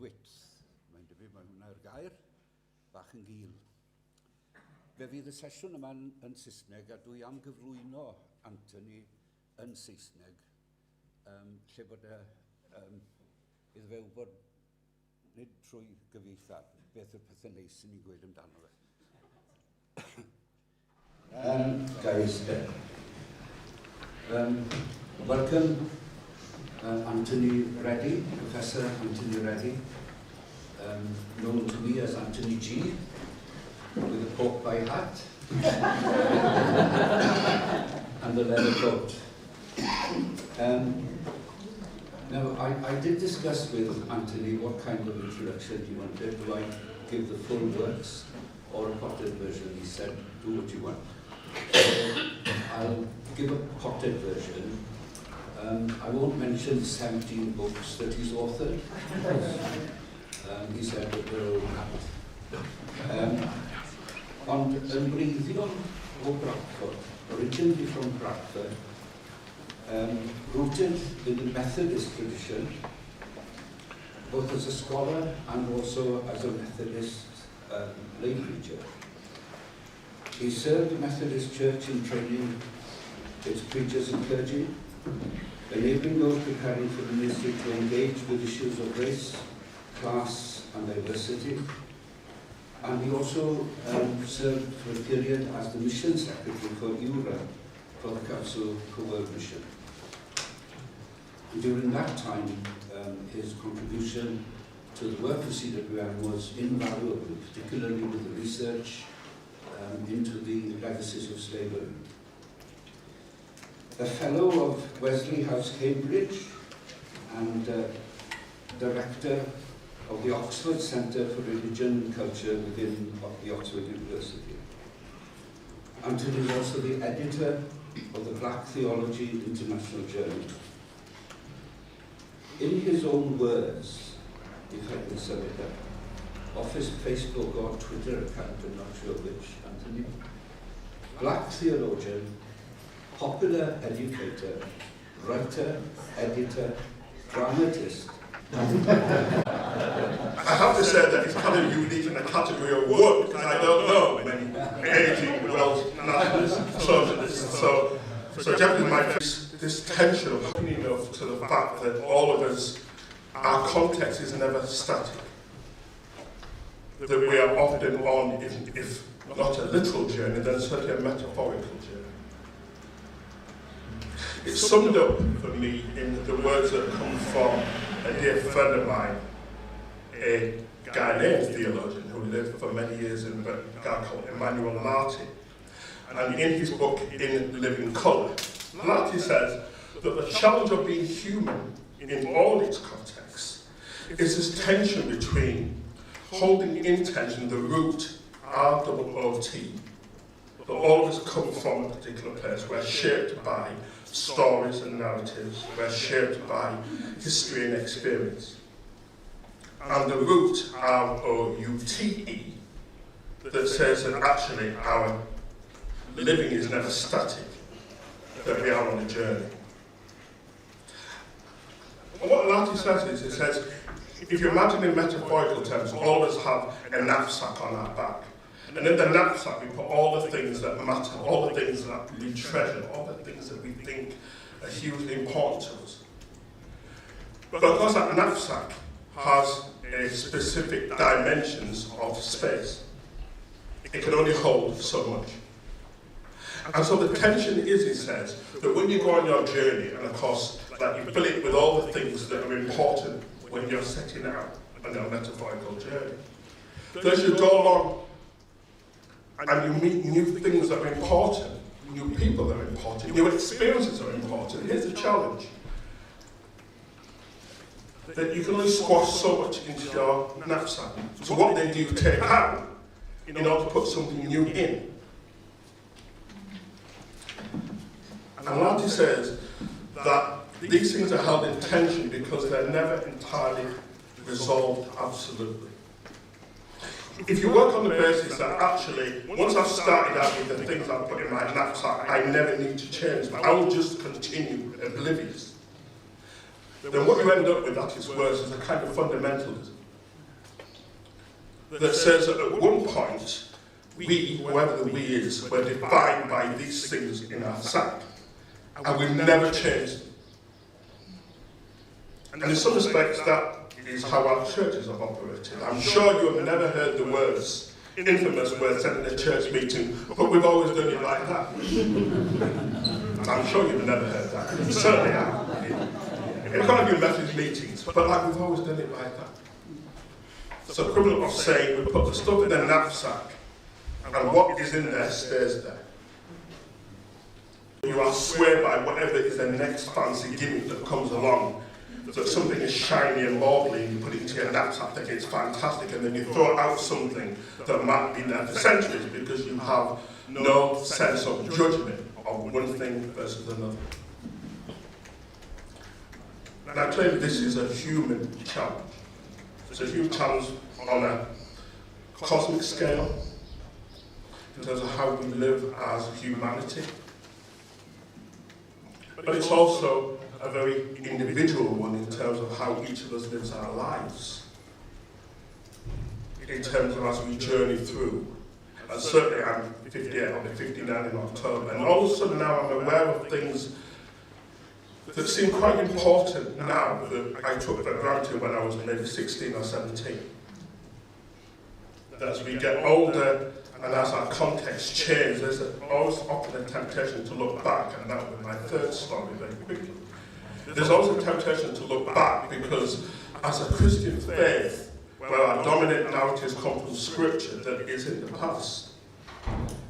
bandwidth. Mae'n debyg mae hwnna'r gair, bach yn gul. Fe fydd y sesiwn yma'n yn Saesneg, a dwi am gyflwyno Anthony yn Saesneg, lle bod iddo fe wybod, nid trwy gyfieitha, beth yw'r pethau neis sy'n ni'n gweud amdano fe. Guys, welcome Anthony Reddie, Professor Anthony Reddie, known to me as Anthony G, with a pork pie hat and the leather coat. Now, I did discuss with Anthony what kind of introduction he wanted. Do I give the full works or a potted version? He said, do what you want. So I'll give a potted version. I won't mention 17 books that he's authored. He said that they're all out. Ond yn wreiddiol o Bradford, originally from Bradford, rooted in the Methodist tradition, both as a scholar and also as a Methodist lay preacher. He served the Methodist Church in training its preachers and clergy, enabling those preparing for the ministry to engage with issues of race, class and diversity. And he also served for a period as the mission secretary for URA, for the Council for World Mission. And during that time, his contribution to the work of CWM was invaluable, particularly with the research into the legacies of slavery. A fellow of Wesley House, Cambridge, and director of the Oxford Centre for Religion and Culture within the Oxford University. Anthony is also the editor of the Black Theology International Journal. In his own words, if I can sum it up, off his Facebook or Twitter account, I'm not sure which, Anthony, black theologian, popular educator, writer, editor, dramatist. I have to say that it's kind of unique in the category of work, because I don't know many aging Welsh nationalists, socialists. So definitely my this tension of coming enough to the fact that all of us, our context is never static. That we are often on, if not a literal journey, then certainly a metaphorical journey. It's summed up for me in the words that come from a dear friend of mine, a Ghanaian theologian who lived for many years in a guy called Emmanuel Marty. And in his book, In Living Colour, Marty says that the challenge of being human in all its contexts is this tension between holding in tension the root R-O-O-T, that all of us come from a particular place. We're shaped by stories and narratives, we're shaped by history and experience. And the root, R-O-U-T-E, that says that actually our living is never static, that we are on a journey. And what Marty says is, it says, if you imagine in metaphorical terms, all of us have a knapsack on our back. And in the knapsack, we put all the things that matter, all the things that we treasure, all the things that we think are hugely important to us. But of course, that knapsack has a specific dimensions of space. It can only hold so much. And so the tension is, he says, that when you go on your journey, and of course, like you fill it with all the things that are important when you're setting out on your metaphorical journey. So as you go along, and you meet new things that are important, new people that are important, new experiences that are important. Here's the challenge. That you can only squash so much into your knapsack. So what then do you take out in order to put something new in? And Marty says that these things are held in tension because they're never entirely resolved absolutely. If you work on the basis that actually, once I've started out with the things I've put in my knapsack, I never need to change, but I will just continue oblivious, then what you end up with, at its worst, is a kind of fundamentalism. that says that at one point, we, whoever the we is, were defined by these things in our sack, and we've never changed. And in some respects, that is how our churches have operated. I'm sure you have never heard the words, infamous words said in a church meeting, but we've always done it like that. I'm sure you've never heard that. You certainly have. It's going to be Methodist meetings, but like we've always done it like that. So the equivalent of saying we put the stuff in the knapsack, and what is in there stays there. You are swayed by whatever is the next fancy gimmick that comes along. So something is shiny and marbly, and you put it into your knapsack, think it's fantastic, and then you throw out something that might be there for centuries because you have no sense of judgment of one thing versus another. Now clearly this is a human challenge. It's a human challenge on a cosmic scale, in terms of how we live as humanity. But it's also a very individual one in terms of how each of us lives our lives. In terms of as we journey through. And certainly I'm 58, I'll be 59 in October, and all of a sudden now I'm aware of things that seem quite important now that I took for granted when I was maybe 16 or 17. That as we get older and as our context changes, there's always often a temptation to look back, and that was my third story very quickly. There's also a temptation to look back because as a Christian faith, where our dominant narratives come from Scripture that is in the past,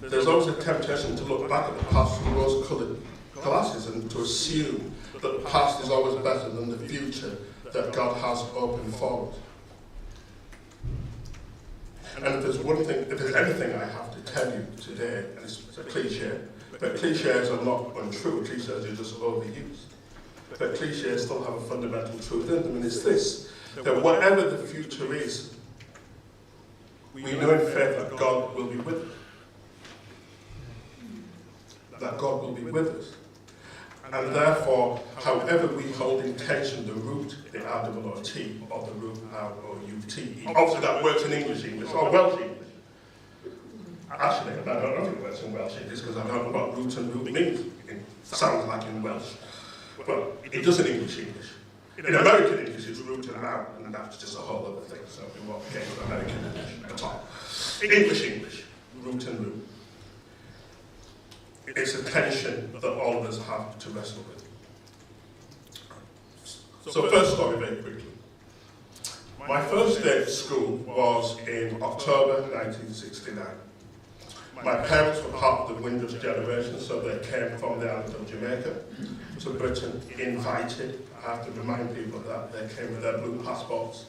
there's always a temptation to look back at the past through rose-coloured glasses and to assume that the past is always better than the future that God has open for us. And if there's one thing, if there's anything I have to tell you today, and it's a cliche, but cliches are not untrue, cliches are just overused. But cliches still have a fundamental truth in them, and it's this, that whatever the future is, we know in faith that God will be with us. That God will be with us. And therefore, however we hold in tension the root, the R-O-O-T, or the root R-O-U-T, obviously that works in English, or Welsh English. Actually, I don't know if it works in Welsh English because I don't know what root and root means. It sounds like in Welsh, but it does in English. In American English, it's root and round, and that's just a whole other thing, so we won't get into American English at all. English, root and root. It's a tension that all of us have to wrestle with. So first story very quickly. My first day at school was in October 1969. My parents were part of the Windrush generation, so they came from the island of Jamaica to Britain, invited. I have to remind people of that. They came with their blue passports,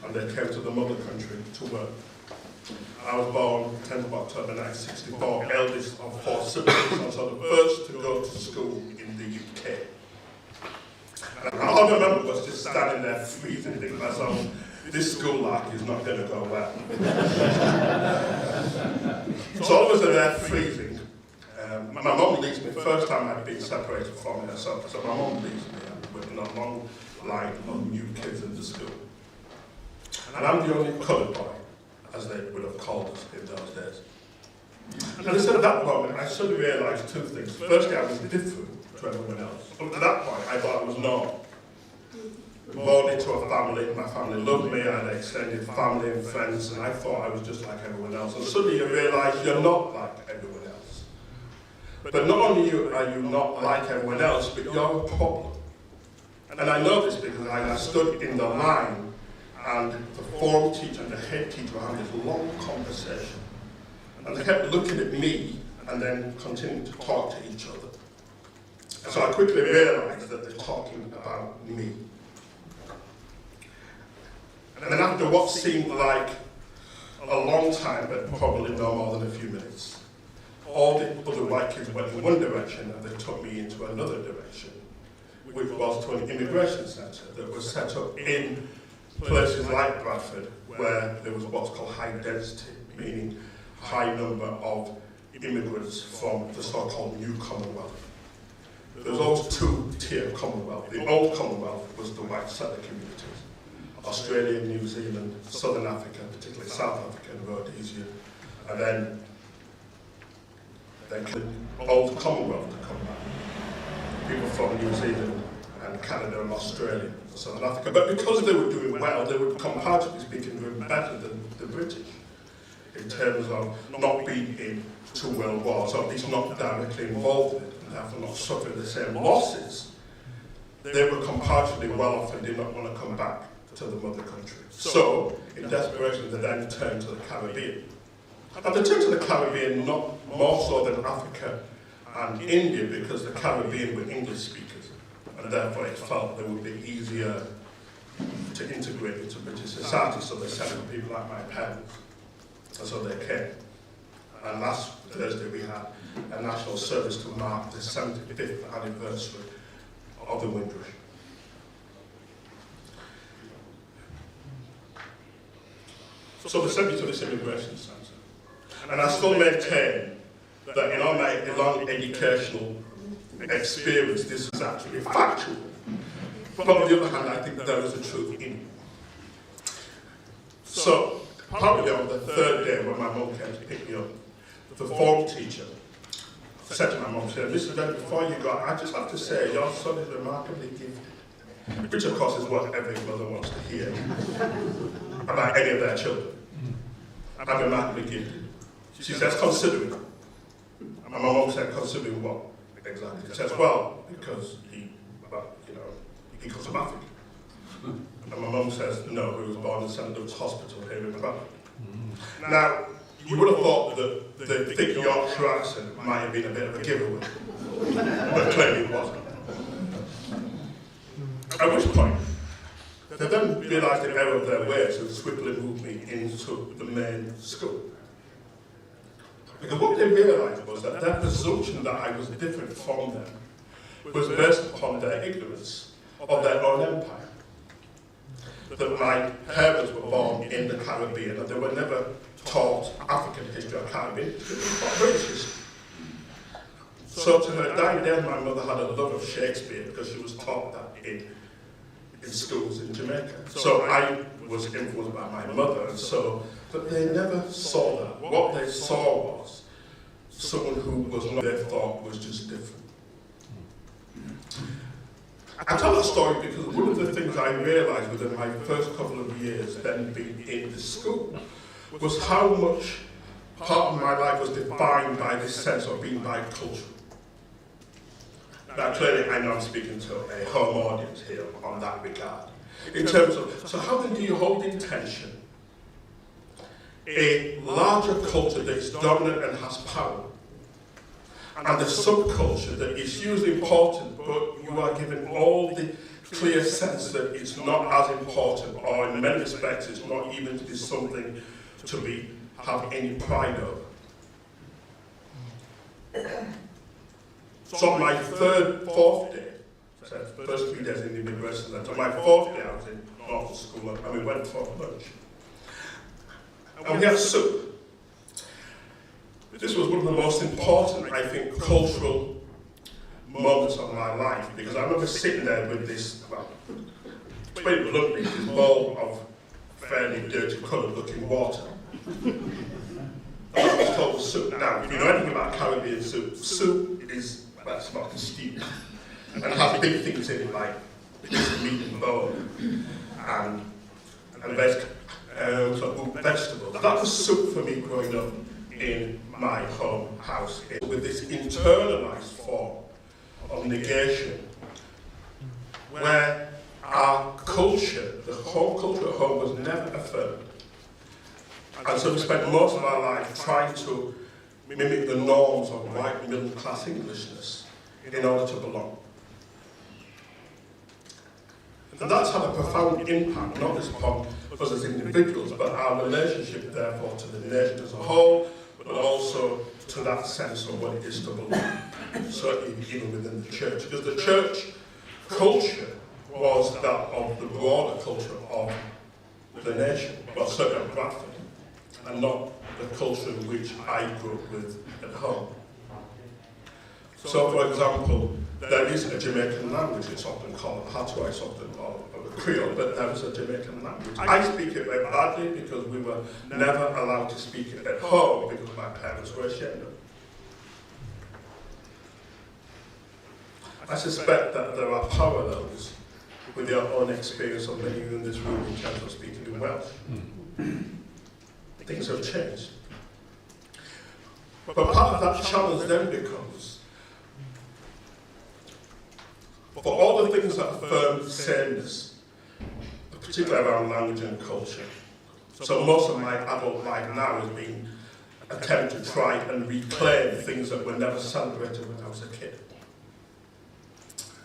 and they came to the mother country to work. I was born 10th of October 1964, eldest of 4 siblings, so the first to go to school in the UK. And all I remember was just standing there freezing, thinking to myself, this school life is not going to go well. So all of us are there freezing. My mum leaves me, first time I'd been separated from her, so my mum leaves me with a long line of new kids in the school. And I'm the only coloured boy, as they would have called us in those days. And I said at that moment, I suddenly realised 2 things. Firstly, I was different to everyone else. Up to that point, I thought I was normal. Born into a family, my family loved me, I had extended family and friends, and I thought I was just like everyone else. And suddenly you realise you're not like everyone else. But not only are you not like everyone else, but you're a problem. And I know this because I stood in the line, and the form teacher and the head teacher had this long conversation. And they kept looking at me and then continuing to talk to each other. So I quickly realised that they're talking about me. And then after what seemed like a long time, but probably no more than a few minutes, all the other white kids went in one direction and they took me into another direction, which was to an immigration centre that was set up in places like Bradford, where there was what's called high density, meaning high number of immigrants from the so-called new Commonwealth. There was always 2-tier Commonwealth. The old Commonwealth was the white settler communities. Australia, New Zealand, Southern Africa, particularly South Africa and Rhodesia, and then all the Commonwealth to come back. People from New Zealand and Canada and Australia, Southern Africa. But because they were doing well, they were comparatively speaking doing better than the British in terms of not being in 2 world wars, or at least not directly involved in it, and therefore not suffering the same losses. They were comparatively well off and did not want to come back to the mother country. So, in desperation, they then turned to the Caribbean. And they turned to the Caribbean not more so than Africa and India, because the Caribbean were English speakers, and therefore it felt they would be easier to integrate into British society, so they sent for people like my parents. And so they came. And last Thursday we had a national service to mark the 75th anniversary of the Windrush. So they sent me to this immigration centre. And I still maintain that in all my long educational experience, this is actually factual. But on the other hand, I think there is a truth in it. So, probably on the 3rd day when my mum came to pick me up, the form teacher said to my mum, "Mrs. Reddie, before you go, I just have to say, your son is remarkably gifted." Which, of course, is what every mother wants to hear about any of their children. I'm remarkably gifted. She says, "Consider it." And my mum said, "Considering what exactly?" She says, "Well, because he comes from Africa." And my mum says, "No, he was born in St. Luke's Hospital here in Blynyddol." Now, you would have thought that the thick Yorkshire accent might have been a bit of a giveaway, but clearly it wasn't. At which point, they then realised the error of their ways and swiftly moved me into the main school. Because what they realised was that their presumption that I was different from them was based upon their ignorance of their own empire. That my parents were born in the Caribbean and they were never taught African history or Caribbean history, they were taught British history. So to her dying day, my mother had a love of Shakespeare because she was taught that in schools in Jamaica. So I was influenced by my mother, and so, but they never saw that. What they saw was someone who was not, they thought was just different. I tell that story because one of the things I realised within my first couple of years then being in the school was how much part of my life was defined by this sense of being bicultural. Now clearly I know I'm speaking to a home audience here on that regard. In terms of, so how then do you hold in tension a larger culture that is dominant and has power, and the subculture that is hugely important, but you are given all the clear sense that it's not as important, or in many respects it's not even to be something to have any pride over. So on my fourth day, so the first 3 days in the immigration centre, on my 4th day I was in normal school and we went for lunch. And we had soup. This was one of the most important, I think, cultural moments of my life, because I remember sitting there with this, well, very bluntly, this bowl of fairly dirty coloured looking water. And it was called soup. Now, if you know anything about Caribbean soup, soup is, well, it's not a stew. And it has big things in it like meat and bone and vegetables. That was soup for me growing up in my home house, with this internalized form of negation, where our culture, the whole culture at home, was never affirmed. And so we spent most of our life trying to mimic the norms of white middle class Englishness in order to belong. And that's had a profound impact, not just upon us as individuals, but our relationship, therefore, to the nation as a whole, but also to that sense of what it is to belong, certainly even within the church. Because the church culture was that of the broader culture of the nation, well, certainly of Bradford, and not the culture in which I grew up with at home. So, for example, there is a Jamaican language, it's often called Patois, it's often called Creole, but there was a Jamaican language. I speak it very badly because we were never allowed to speak it at home because my parents were ashamed of it. I suspect that there are parallels with your own experience of many of you in this room in terms of speaking in Welsh. Things have changed. But part of that challenge then becomes, for all the things that affirm sameness, particularly around language and culture, so most of my adult life now has been attempt to try and reclaim things that were never celebrated when I was a kid.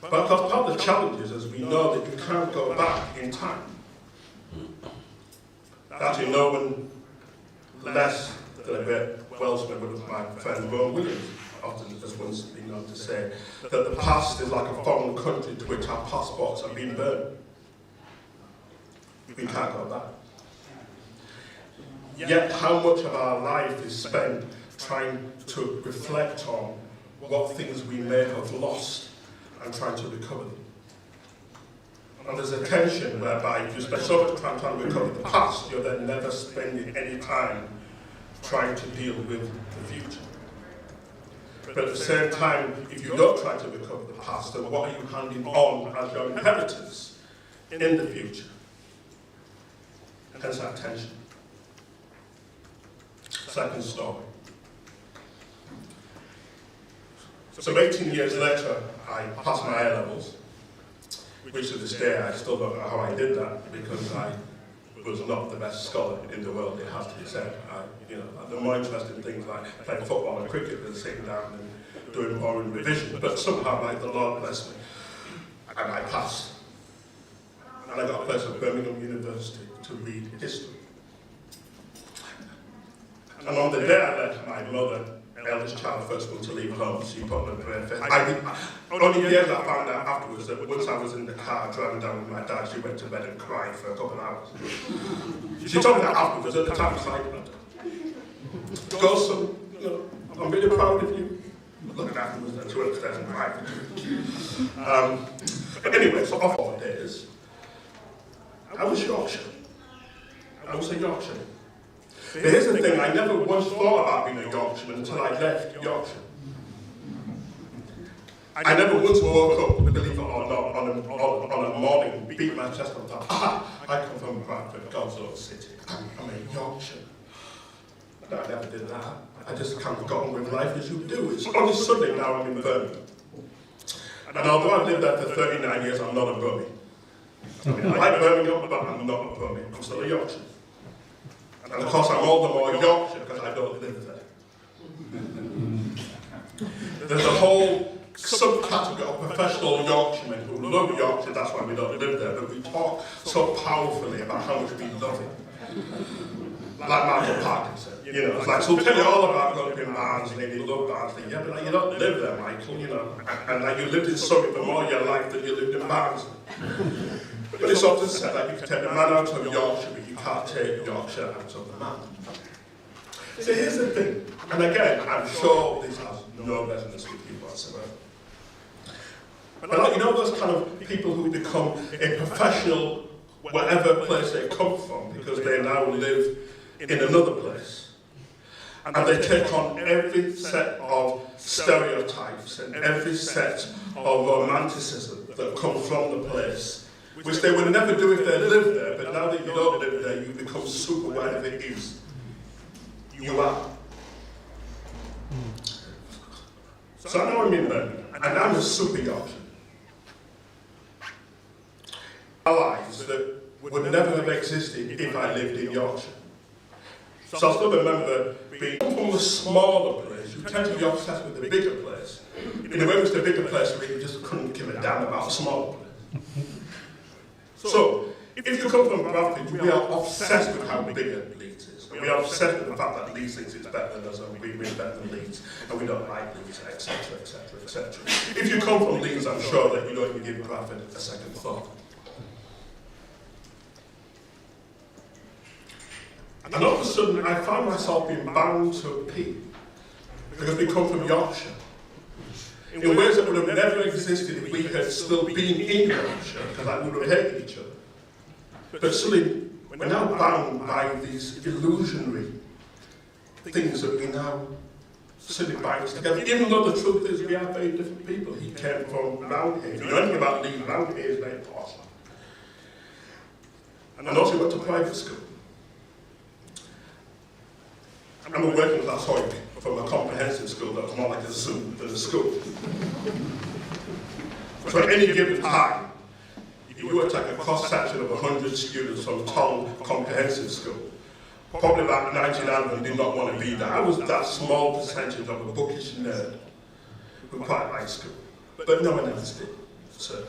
But of course, part of the challenge is, as we know, that you can't go back in time. Actually, no one less than a bit Welshman with my friend Ron Williams often has once been known to say that the past is like a foreign country to which our passports have been burned. We can't go back. Yet how much of our life is spent trying to reflect on what things we may have lost and trying to recover them. And there's a tension whereby if you spend so much time trying to recover the past, you're then never spending any time trying to deal with the future. But at the same time, if you don't try to recover the past, then what are you handing on as your inheritance in the future? Hence that tension. Second story. So 18 years later, I passed my A-levels, which to this day I still don't know how I did that because I was not the best scholar in the world, it has to be said. I'm more interested in things like playing football and cricket than sitting down and doing more in revision. But somehow, like the Lord bless me, and I passed. And I got a place at Birmingham University to read history. And on the day I left, my mother, eldest child, first one to leave home, she put me prayer face. Only years I found out afterwards that once I was in the car driving down with my dad, she went to bed and cried for a couple of hours. She told me that afterwards, at the time, it's like, go son, I'm really proud of you. Looking afterwards, then she went upstairs and cried. But anyway, so off 4 days, I was Yorkshire. I was a Yorkshire. But here's the thing, I never once thought about being a Yorkshireman until I left Yorkshire. I never once woke up, believe it or not, on a morning, beat my chest and thought, I come from Bradford, God's own city. I'm a Yorkshire. No, I never did that. I just kind of got on with life as you do. It's only suddenly now I'm in Birmingham. And although I've lived there for 39 years, I'm not a Brummie. I like Birmingham, but I'm not a Brummie. I'm still a Yorkshire. And of course I'm all the more Yorkshire because I don't live there. There's a whole subcategory of professional Yorkshiremen who love Yorkshire, that's why we don't live there, but we talk so powerfully about how much we love it. Like Michael Parkinson, it's like, so tell you all about going to Barnsley, and you love Barnsley. Yeah, but like, you don't live there, Michael, and like you lived in Surrey for more of your life than you lived in Barnsley. But it's often said that you can take the man out of Yorkshire, but you can't take Yorkshire out of the man. So here's the thing, and again, I'm sure this has no resonance with you whatsoever. But like, those kind of people who become a professional, whatever place they come from, because they now live in another place. And they take on every set of stereotypes and every set of romanticism that comes from the place, which they would never do if they lived there, but now that you don't live there, you become super whatever it is you are. So I know I'm in Birmingham, and I'm a super Yorkshire. Our lives that would never have existed if I lived in Yorkshire. So I still remember being from a smaller place, you tend to be obsessed with the bigger place. In a way, it was the bigger place where you just couldn't give a damn about a smaller place. So, if you come from Bradford, we are obsessed with how big Leeds is. And we are obsessed with the fact that Leeds thinks it's better than us, and we're better than Leeds, and we don't like Leeds, etc., etc., etc. If you come from Leeds, I'm sure that you don't even give Bradford a second thought. And all of a sudden, I found myself being bound to a P, because we come from Yorkshire, in ways that would have never existed if we had still been in Yorkshire, because we would have hated each other. But suddenly, we're now bound by these illusionary things that we now suddenly bind us together. Even though the truth is we are very different people. He came from round here. If you know anything about Leeds, round here is very posh. And also went to private school. I'm a working class hoik from a comprehensive school that was more like a zoo than a school. So at any given time, if you were to take a cross-section of 100 students from Tong Comprehensive School, probably about 99 of them did not want to be there. I was that small percentage of a bookish nerd who quite liked school. But no one else did, so.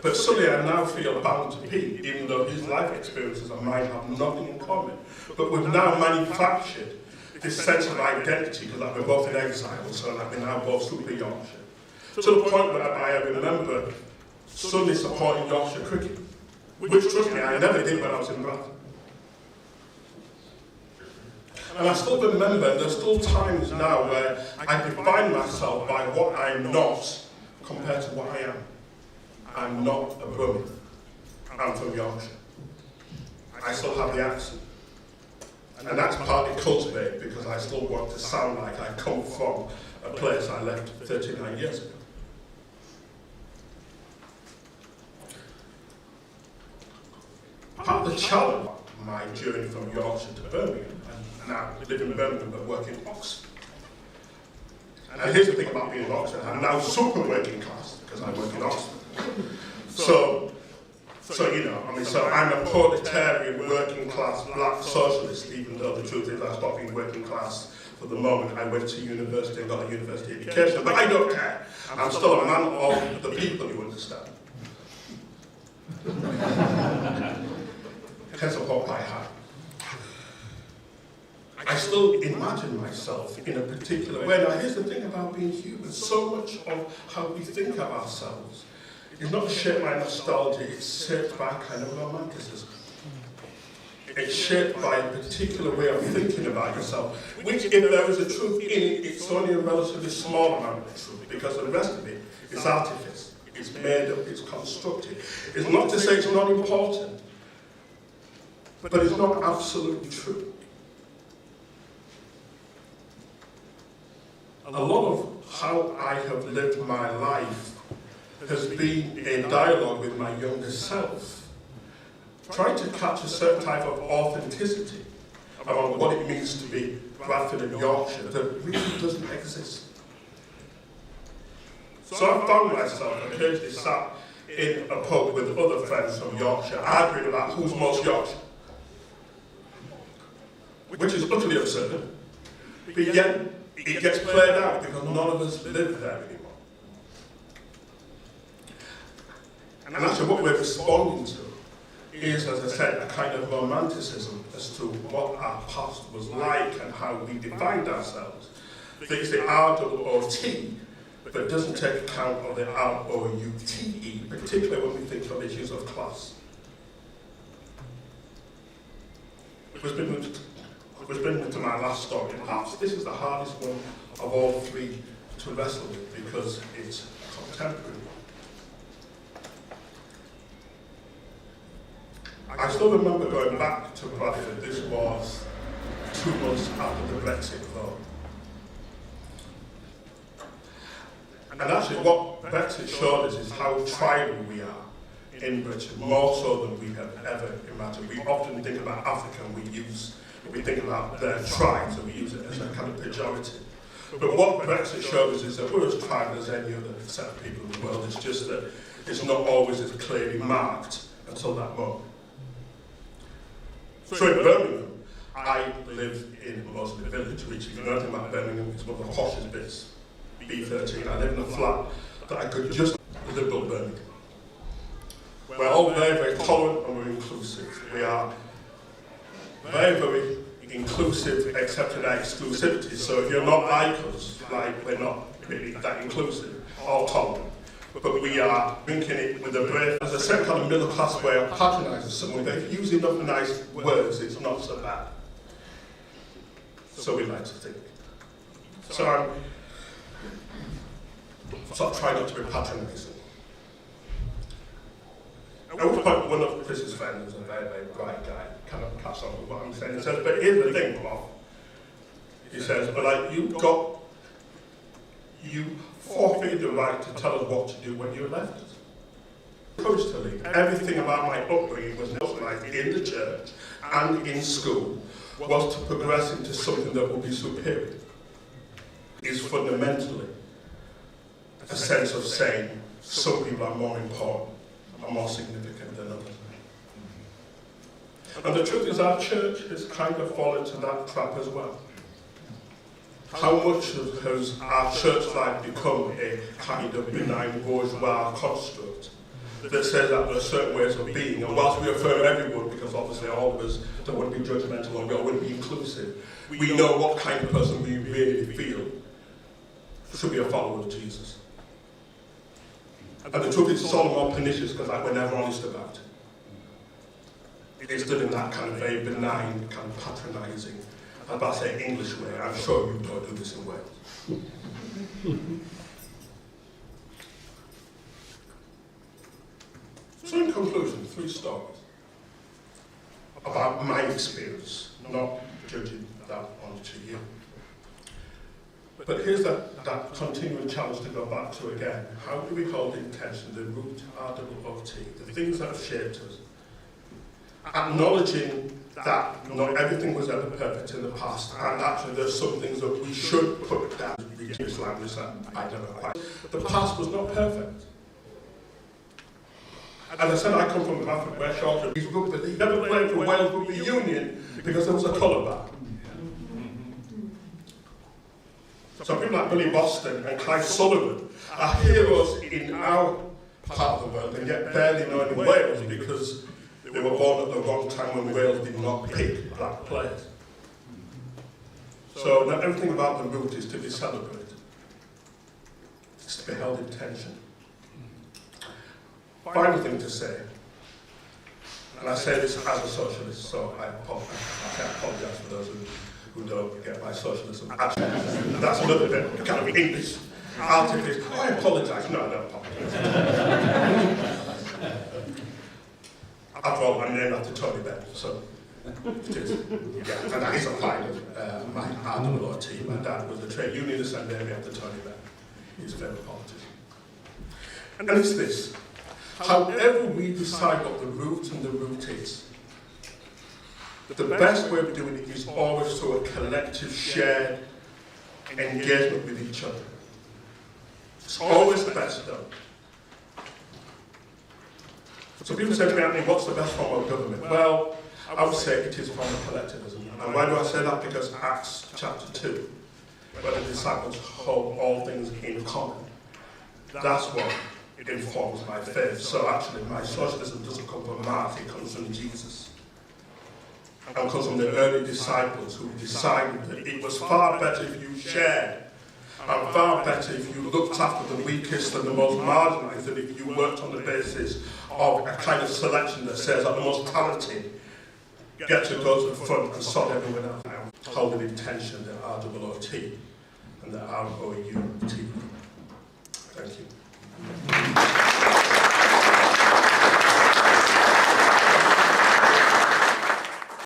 But suddenly I now feel bound to Pete, even though his life experiences and mine have nothing in common. But we've now manufactured this sense of identity, because like we're both in exile, so like we're now both super Yorkshire. To the point where I remember suddenly supporting Yorkshire cricket, which, trust me, I never did when I was in Bradford. And I still remember, there's still times now where I define myself by what I'm not compared to what I am. I'm not a Brummie. I'm from Yorkshire. I still have the accent. And that's partly cultivated because I still want to sound like I come from a place I left 39 years ago. Part of the challenge of my journey from Yorkshire to Birmingham, and now I live in Birmingham but work in Oxford. And here's the thing about being in Oxford, I'm now super working class because I work in Oxford. So you know, so I'm a proletarian, working class, black socialist, even though the truth is I stopped being working class for the moment I went to university and got a university education, but I don't care. I'm still a man of the people, you understand. Hence I hold quite high. I still imagine myself in a particular way. Now here's the thing about being human, so much of how we think of ourselves is not shaped by nostalgia, it's shaped by a kind of romanticism. It's shaped by a particular way of thinking about yourself, which if there is a truth in it, it's only a relatively small amount of truth, because the rest of it is artifice, it's made up, it's constructed. It's not to say it's not important, but it's not absolutely true. A lot of how I have lived my life has been a dialogue with my younger self, trying to catch a certain type of authenticity around what it means to be Bradford and Yorkshire that really doesn't exist. So I found myself occasionally sat in a pub with other friends from Yorkshire, arguing about who's most Yorkshire, which is utterly absurd, but yet it gets played out because none of us live there anymore. And actually what we're responding to is, as I said, a kind of romanticism as to what our past was like and how we defined ourselves. It's the R-O-O-T, but doesn't take account of the R-O-U-T-E, particularly when we think of issues of class. Which brings me to my last story. Perhaps this is the hardest one of all three to wrestle with because it's contemporary. I still remember going back to Bradford. This was 2 months after the Brexit vote. And actually what Brexit showed us is how tribal we are in Britain, more so than we have ever imagined. We often think about Africa and we think about their tribes and we use it as a kind of pejorative. But what Brexit showed us is that we're as tribal as any other set of people in the world. It's just that it's not always as clearly marked until that moment. So in Birmingham, I live in Mosley Village, which if you know anything about Birmingham, it's one of the poshest bits, B13. I live in a flat that I could just liberal Birmingham. We're all very, very tolerant and we're inclusive. We are very, very inclusive, except in our exclusivity. So if you're not like us, like we're not really that inclusive or tolerant, but we are drinking it with a brave, as a certain kind of middle class way of patronising someone. But if you use enough nice words, it's not so bad. So we like to think. So I'm sort of trying not to be patronising. At one point, one of Chris's friends was a very, very bright guy, kind of catch on with what I'm saying. He says, but here's the thing, Bob. He says, but like, you forfeited the right to tell us what to do when you left us. Encouraged to leave. Everything about my upbringing was nationalised in the church and in school was to progress into something that would be superior. Is fundamentally a sense of saying some people are more important and more significant than others. And the truth is our church has kind of fallen to that trap as well. How much has our church life become a kind of benign bourgeois construct that says that there are certain ways of being, and whilst we affirm everyone, because obviously all of us don't want to be judgmental and we all want to be inclusive, we know what kind of person we really feel should be a follower of Jesus. And the truth is, it's all more pernicious because we're never honest about it. It's done in that kind of very benign, kind of patronising, as I say, English way. I'm sure you don't do this in Wales. So in conclusion, 3 stories about my experience, not judging that onto you. But here's that continuing challenge to go back to again. How do we hold in tension the root RWOT, the things that have shaped us? Acknowledging that not everything was ever perfect in the past, and actually there's some things that we should put down. This language that I don't know quite. The past was not perfect. As I said, I come from Africa where Shorter never played for Wales Rugby Union because there was a colour bar. So people like Billy Boston and Clive Sullivan are heroes in our part of the world and yet barely known in Wales because they were born at the wrong time when Wales did not pick black players. So not everything about the root is to be celebrated. It's to be held in tension. Final thing to say, and I say this as a socialist, so I apologise for those who don't get my socialism. Actually, that's a little bit kind of English artifice. I apologise. No, I don't apologise. After all, I'm named after Tony Benn, so it is. Yeah, and that is a line of my RWOT. My dad was a trade unionist and named me after Tony Benn. He's a favourite politician. And it's this. However we decide what the root and the root is, the best way of doing it is always through a collective, shared engagement with each other. It's always the best done. So people say to me, Anthony, what's the best form of government? Well, I would say it is a form of collectivism. And why do I say that? Because Acts chapter 2, where the disciples hold all things in common, that's what it informs my faith. So actually, my socialism doesn't come from Marx, it comes from Jesus. And comes from the early disciples who decided that it was far better if you shared, and far better if you looked after the weakest and the most marginalised than if you worked on the basis of a kind of selection that says that the most talented get to go to the front and sort everyone else out. Holding in tension the RWOT and the ROUT. Thank you.